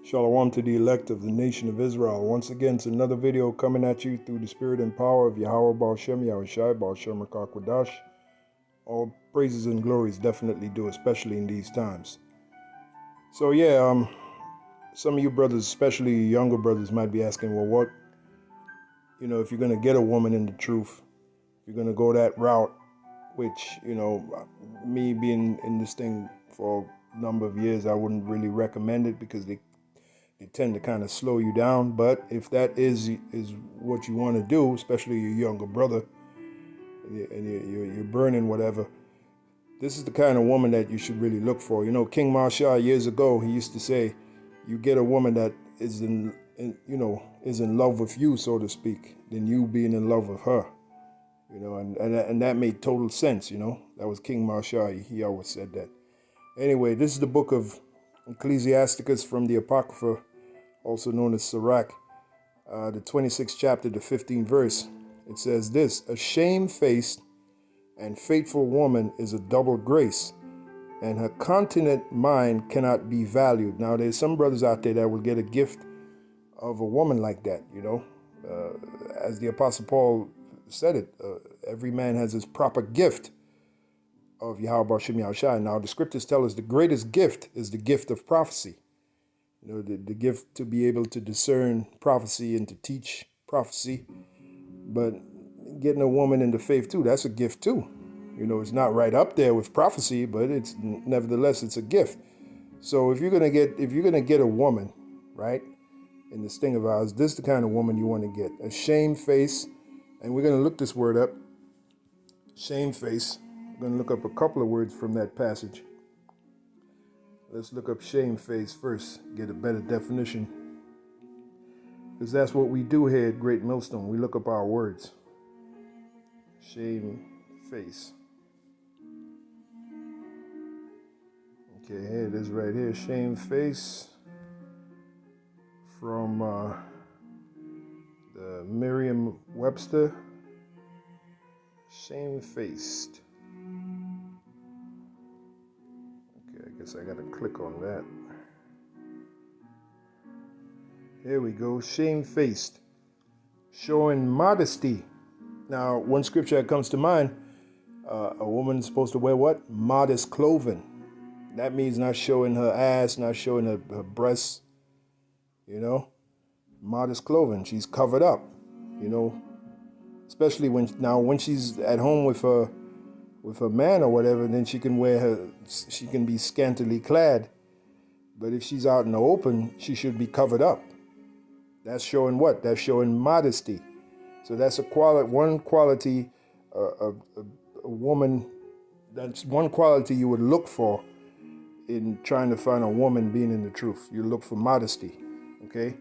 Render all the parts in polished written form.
Shalom to the elect of the nation of Israel. Once again, it's another video coming at you through the spirit and power of Yahweh Baal Shem, Yahushai, Baal Shem Rakakwadash. All praises and glories definitely due, especially in these times. So yeah, some of you brothers, especially younger brothers, might be asking, well, what, if you're going to get a woman in the truth, if you're going to go that route, which, me being in this thing for a number of years, I wouldn't really recommend it because they tend to kind of slow you down. But if that is what you want to do, especially your younger brother, and you're burning whatever, this is the kind of woman that you should really look for. King Marshall years ago, he used to say, you get a woman that is in love with you, so to speak, than you being in love with her. And that made total sense. That was King Marshall. He always said that. Anyway, this is the book of Ecclesiasticus from the Apocrypha, also known as Sirach, the 26th chapter, the 15th verse. It says this: a shamefaced and faithful woman is a double grace, and her continent mind cannot be valued. Now, there's some brothers out there that will get a gift of a woman like that, as the Apostle Paul said it, every man has his proper gift of Yahweh Baal Shem Yahushai. Now, the scriptures tell us the greatest gift is the gift of prophecy. The gift to be able to discern prophecy and to teach prophecy. But getting a woman in the faith too, that's a gift too. It's not right up there with prophecy, but nevertheless it's a gift. So if you're gonna get a woman, right, in this thing of ours, this is the kind of woman you want to get. A shamefaced, and we're gonna look this word up. Shamefaced. We're gonna look up a couple of words from that passage. Let's look up shamefaced first, get a better definition. Because that's what we do here at Great Millstone. We look up our words. Shamefaced. Okay, here it is right here. Shamefaced from the Merriam-Webster. Shamefaced. Okay, I guess I gotta click on that. Here we go. Shamefaced. Showing modesty. Now, one scripture that comes to mind, a woman is supposed to wear what? Modest clothing. That means not showing her ass, not showing her breasts, Modest clothing. She's covered up, Especially when she's at home with her man or whatever, then she can be scantily clad. But if she's out in the open, she should be covered up. That's showing what? That's showing modesty. So that's one quality, a woman. That's one quality you would look for in trying to find a woman being in the truth. You look for modesty, okay?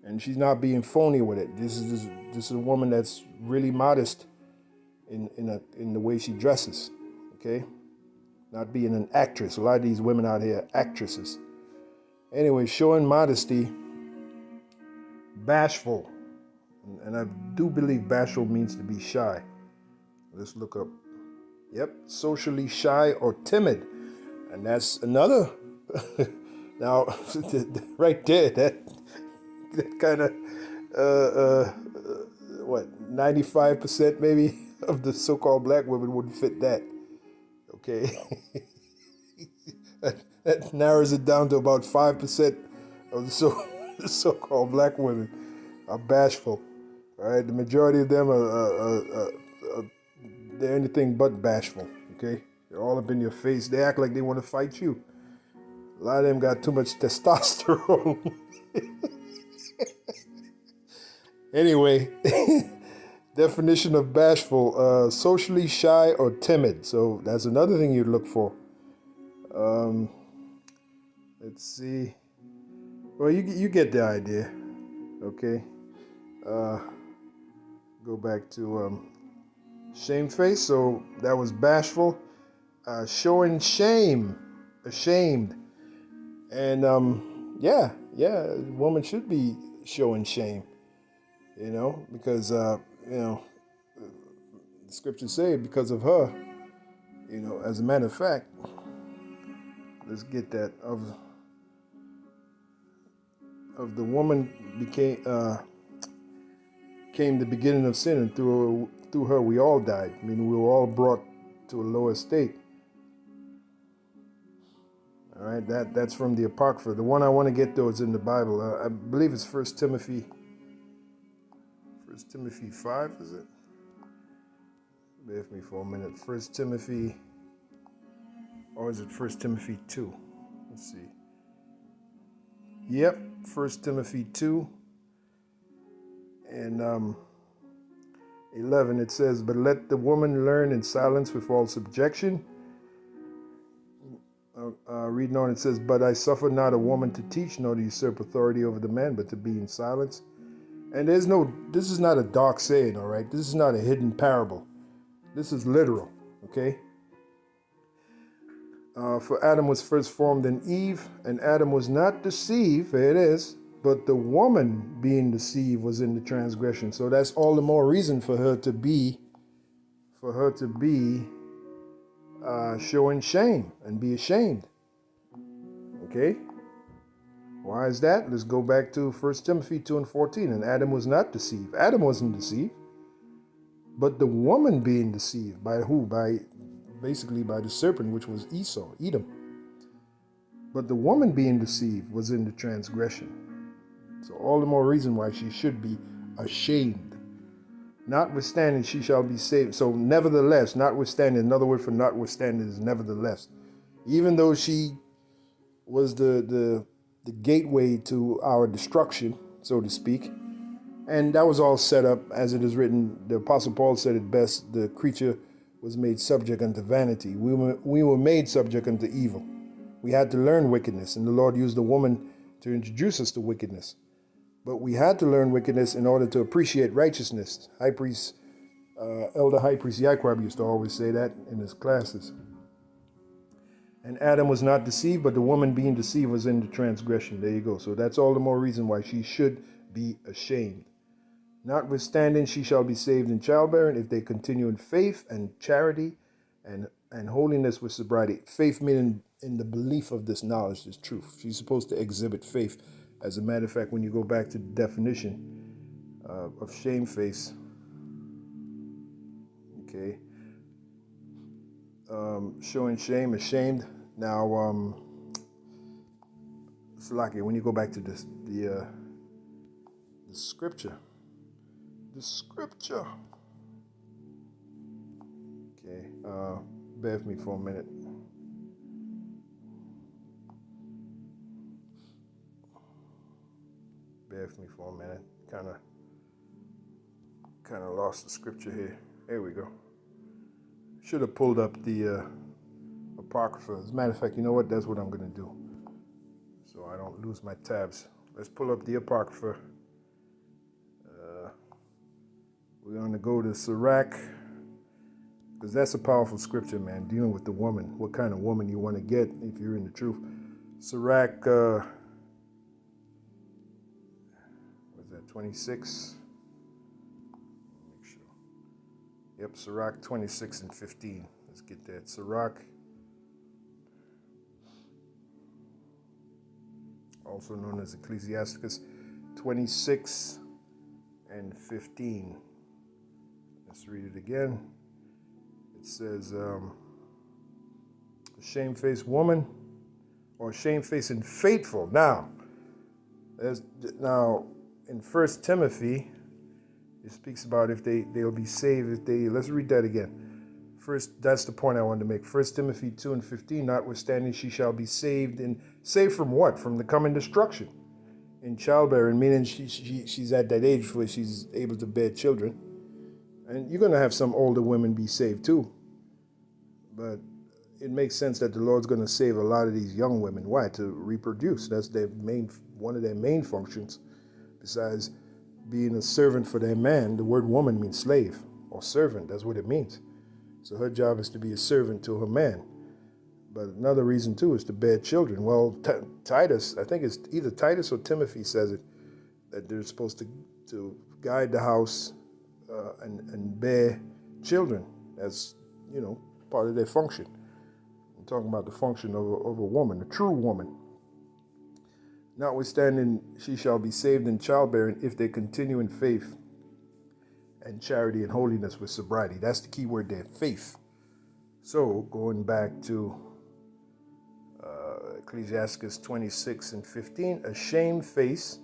And she's not being phony with it. This is a woman that's really modest in the way she dresses, okay? Not being an actress. A lot of these women out here are actresses. Anyway, showing modesty. Bashful. And I do believe bashful means to be shy. Let's look up. Yep, socially shy or timid. And that's another. Now, right there, that kind of, 95% maybe of the so-called black women wouldn't fit that. Okay. that narrows it down to about 5% of the so-called black women are bashful. All right, the majority of them they're anything but bashful. Okay, they're all up in your face. They act like they want to fight you. A lot of them got too much testosterone. Anyway, definition of bashful: socially shy or timid. So that's another thing you'd look for. Let's see. Well, you get the idea. Okay. Go back to shamefaced. So that was bashful. Showing shame, ashamed. And a woman should be showing shame, because the scriptures say because of her, as a matter of fact, let's get that of of the woman came the beginning of sin, and through her we all died. I mean, we were all brought to a lower state. All right, that's from the Apocrypha. The one I want to get though is in the Bible. I believe it's 1 Timothy 5, is it? Bear with me for a minute. 1 Timothy, or is it 1 Timothy 2? Let's see. Yep, 1 Timothy 2 and 11. It says, "But let the woman learn in silence with all subjection." Reading on, it says, "But I suffer not a woman to teach, nor to usurp authority over the man, but to be in silence." And this is not a dark saying, all right? This is not a hidden parable. This is literal, okay? For Adam was first formed in Eve, and Adam was not deceived, there it is, but the woman being deceived was in the transgression. So that's all the more reason for her to be showing shame and be ashamed. Okay? Why is that? Let's go back to 1 Timothy 2 and 14. And Adam was not deceived. Adam wasn't deceived. But the woman being deceived by who? Basically by the serpent, which was Esau, Edom. But the woman being deceived was in the transgression. So all the more reason why she should be ashamed. Notwithstanding, she shall be saved. So nevertheless, notwithstanding, another word for notwithstanding is nevertheless. Even though she was the gateway to our destruction, so to speak, and that was all set up as it is written. The Apostle Paul said it best: the creature was made subject unto vanity. We were made subject unto evil. We had to learn wickedness, and the Lord used a woman to introduce us to wickedness. But we had to learn wickedness in order to appreciate righteousness. Elder High Priest Yaquab used to always say that in his classes. And Adam was not deceived, but the woman being deceived was in the transgression. There you go. So that's all the more reason why she should be ashamed. Notwithstanding, she shall be saved in childbearing if they continue in faith and charity and holiness with sobriety. Faith meaning in the belief of this knowledge, this truth. She's supposed to exhibit faith. As a matter of fact, when you go back to the definition of shamefaced, okay, showing shame, ashamed. Now, Salaki, when you go back to the scripture, okay, bear with me for a minute. Bear with me for a minute. Kind of lost the scripture here. There we go. Should have pulled up the Apocrypha. As a matter of fact, you know what? That's what I'm going to do, so I don't lose my tabs. Let's pull up the Apocrypha. We're going to go to Sirach, because that's a powerful scripture, man, dealing with the woman, what kind of woman you want to get if you're in the truth. Sirach, what's that, 26? Make sure. Yep, Sirach 26 and 15. Let's get that. Sirach, also known as Ecclesiasticus 26 and 15. Let's read it again. It says, a shamefaced woman, or shamefaced and faithful. Now in 1 Timothy, it speaks about if they'll be saved let's read that again. First, that's the point I wanted to make. 1 Timothy 2 and 15, notwithstanding she shall be saved. And saved from what? From the coming destruction. In childbearing, meaning she's at that age where she's able to bear children. And you're going to have some older women be saved too. But it makes sense that the Lord's going to save a lot of these young women. Why? To reproduce. That's one of their main functions. Besides being a servant for their man, the word woman means slave or servant. That's what it means. So her job is to be a servant to her man. But another reason too is to bear children. Well, Titus, I think it's either Titus or Timothy says it, that they're supposed to guide the house and bear children as, part of their function. I'm talking about the function of a woman, a true woman. Notwithstanding, she shall be saved in childbearing if they continue in faith and charity and holiness with sobriety. That's the key word there, faith. So going back to Ecclesiastes 26:15, a shamefaced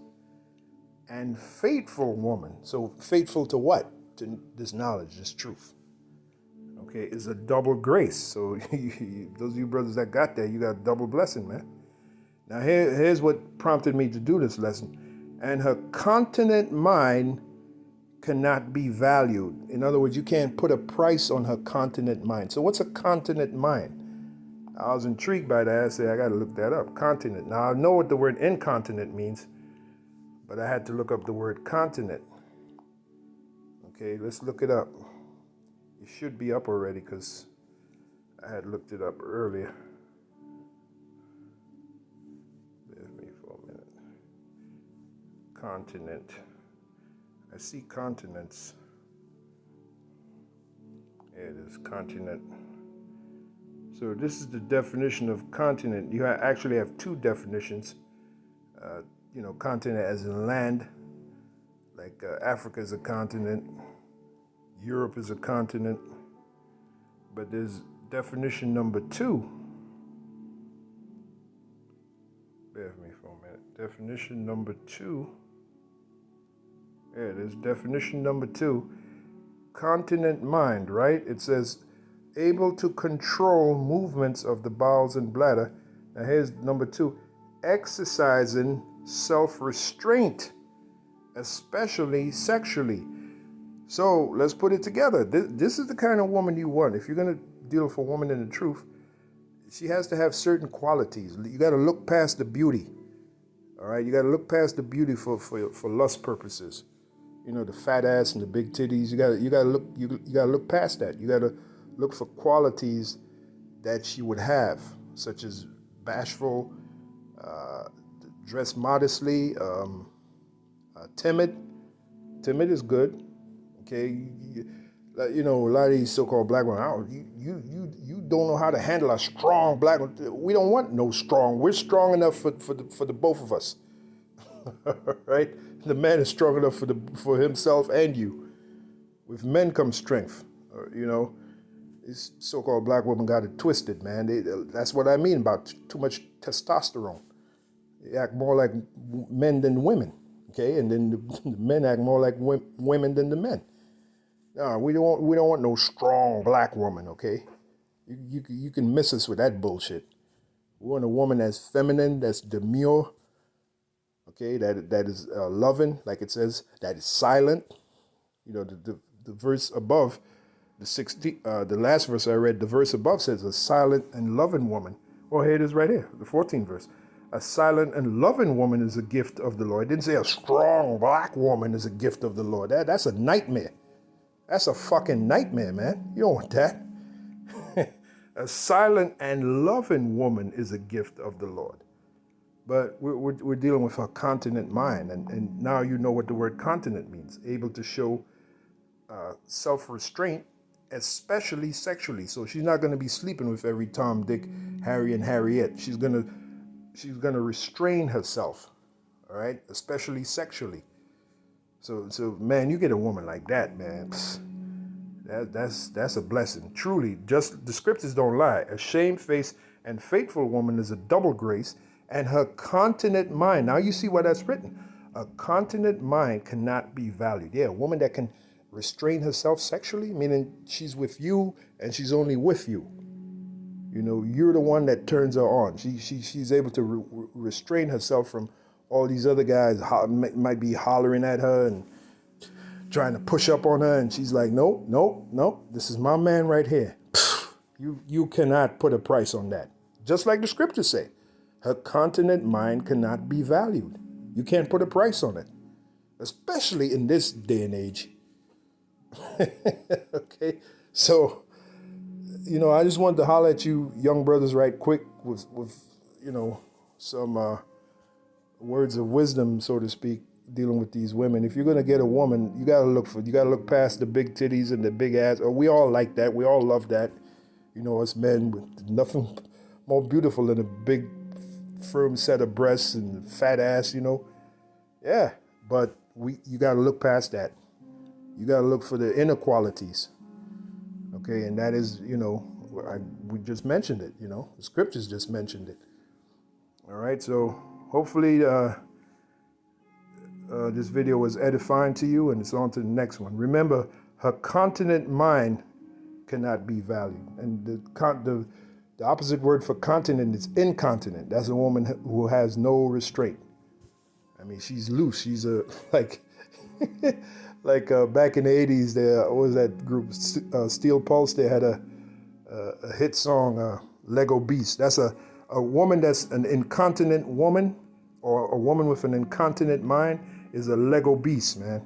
and faithful woman. So faithful to what? To this knowledge, this truth. Okay, is a double grace. So those of you brothers that got that, you got a double blessing, man. Now here's what prompted me to do this lesson. And her continent mind cannot be valued. In other words, you can't put a price on her continent mind. So what's a continent mind? I was intrigued by that. I said, I got to look that up. Continent. Now, I know what the word incontinent means, but I had to look up the word continent. Okay, let's look it up. It should be up already because I had looked it up earlier. Bear with me for a minute. Continent. I see continents. There it is, continent. So this is the definition of continent. You actually have two definitions. Continent as in land, like Africa is a continent, Europe is a continent. But there's definition number 2. Bear with me for a minute. Definition number 2. There it is, definition number 2. Continent mind, right? It says, able to control movements of the bowels and bladder. Now here's number 2, exercising self-restraint, especially sexually. So let's put it together. This is the kind of woman you want. If you're going to deal with a woman in the truth, she has to have certain qualities. You got to look past the beauty. All right, you got to look past the beauty for lust purposes. The fat ass and the big titties. You got to look past that. You got to look for qualities that she would have, such as bashful, dress modestly, timid. Timid is good. Okay, a lot of these so-called black women, you don't know how to handle a strong black one. We don't want no strong. We're strong enough for the both of us. Right? The man is strong enough for himself and you. With men comes strength. These so-called black women got it twisted, man. That's what I mean about too much testosterone. They act more like men than women, okay? And then the men act more like women than the men. No, we don't want no strong black woman, okay? You can miss us with that bullshit. We want a woman that's feminine, that's demure, okay? That is loving, like it says, that is silent. The verse above. The last verse I read, the verse above says, a silent and loving woman. Well, here it is right here, the 14th verse. A silent and loving woman is a gift of the Lord. It didn't say a strong black woman is a gift of the Lord. That's a nightmare. That's a fucking nightmare, man. You don't want that. A silent and loving woman is a gift of the Lord. But we're dealing with her continent mind. And now you know what the word continent means. Able to show self-restraint, especially sexually. So she's not going to be sleeping with every Tom, Dick, Harry, and Harriet. She's gonna restrain herself, all right, especially sexually. So man, you get a woman like that, man. That's a blessing. Truly, just the scriptures don't lie. A shamefaced and faithful woman is a double grace, and her continent mind. Now you see why that's written. A continent mind cannot be valued. Yeah, a woman that can restrain herself sexually, meaning she's with you and she's only with you. You're the one that turns her on. She's able to restrain herself from all these other guys might be hollering at her and trying to push up on her, and she's like, nope, this is my man right here. You cannot put a price on that. Just like the scriptures say, her continent mind cannot be valued. You can't put a price on it, especially in this day and age. Okay, so I just wanted to holler at you young brothers right quick with some words of wisdom, so to speak, dealing with these women. If you're gonna get a woman, you gotta look past the big titties and the big ass. We all like that. We all love that. Us men, with nothing more beautiful than a big, firm set of breasts and fat ass, you know. Yeah, but you got to look past that. You got to look for the inequalities. Okay, and that is, you know, we just mentioned it, you know. The scriptures just mentioned it. All right, so hopefully this video was edifying to you, and it's on to the next one. Remember, her continent mind cannot be valued. And the opposite word for continent is incontinent. That's a woman who has no restraint. I mean, she's loose. She's a, like, back in the 80s, there, what was that group, Steel Pulse? They had a hit song, Lego Beast. That's a woman that's an incontinent woman, or a woman with an incontinent mind is a Lego beast, man.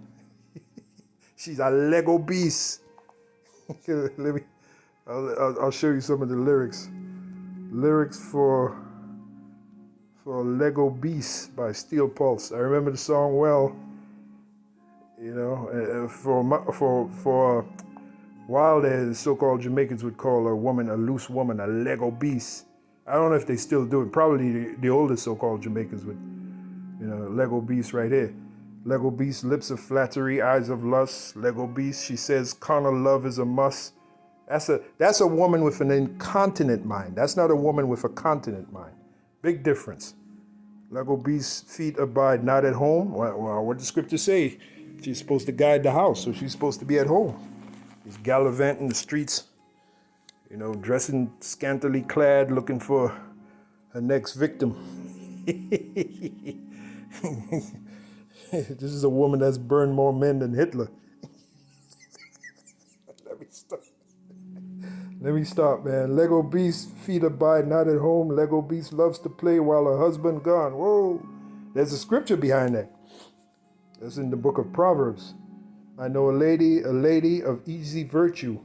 She's a Lego beast. I'll show you some of the lyrics. Lyrics for Lego Beast by Steel Pulse. I remember the song well. You know, for a while there, the so-called Jamaicans would call a woman, a loose woman, a Lego beast. I don't know if they still do it. Probably the older so-called Jamaicans would, you know, Lego beast right here. Lego beast, lips of flattery, eyes of lust. Lego beast, she says, carnal love is a must. That's a woman with an incontinent mind. That's not a woman with a continent mind. Big difference. Lego beast, feet abide not at home. Well, what does the scripture say? She's supposed to guide the house, so she's supposed to be at home. She's gallivanting the streets, you know, dressing scantily clad, looking for her next victim. This is a woman that's burned more men than Hitler. Let me stop, man. Lego beast, feet abide not at home. Lego beast loves to play while her husband gone. Whoa, there's a scripture behind that. That's in the book of Proverbs. I know a lady of easy virtue.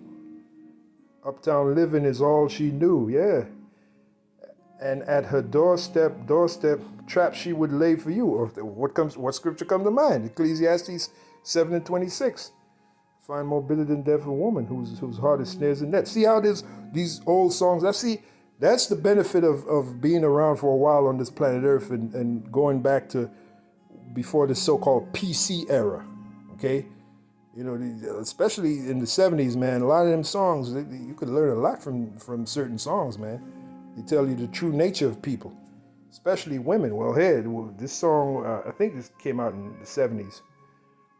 Uptown living is all she knew, yeah. And at her doorstep, trap she would lay for you. Or what scripture comes to mind? Ecclesiastes 7:26. Find more bitter than death a woman whose heart is snares and nets. See how these old songs, that's the benefit of being around for a while on this planet Earth and going back to before the so-called PC era, okay? You know, especially in the 70s, man, a lot of them songs, you could learn a lot from certain songs, man. They tell you the true nature of people, especially women. Well, hey, this song, I think this came out in the 70s.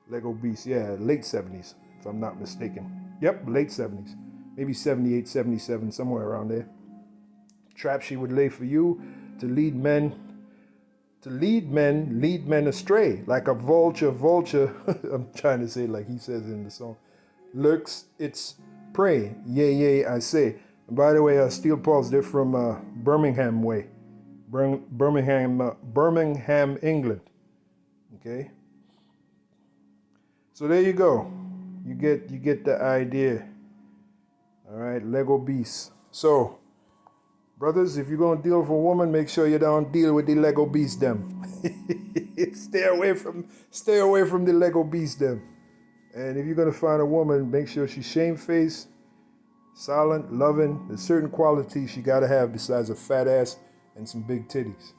Lego Beast, yeah, late 70s, if I'm not mistaken. Yep, late 70s. Maybe 78, 77, somewhere around there. Trap she would lay for you to lead men astray, like a vulture. I'm trying to say it like he says in the song. Lurks its prey, yea, I say. And by the way, Steel Pulse, they're from Birmingham way. Birmingham, England. Okay? So there you go. You get the idea. All right, Lego Beast. So, brothers, if you're going to deal with a woman, make sure you don't deal with the Lego Beast them. Stay away from the Lego Beast them. And if you're going to find a woman, make sure she's shamefaced, silent, loving. There's certain qualities she got to have besides a fat ass and some big titties.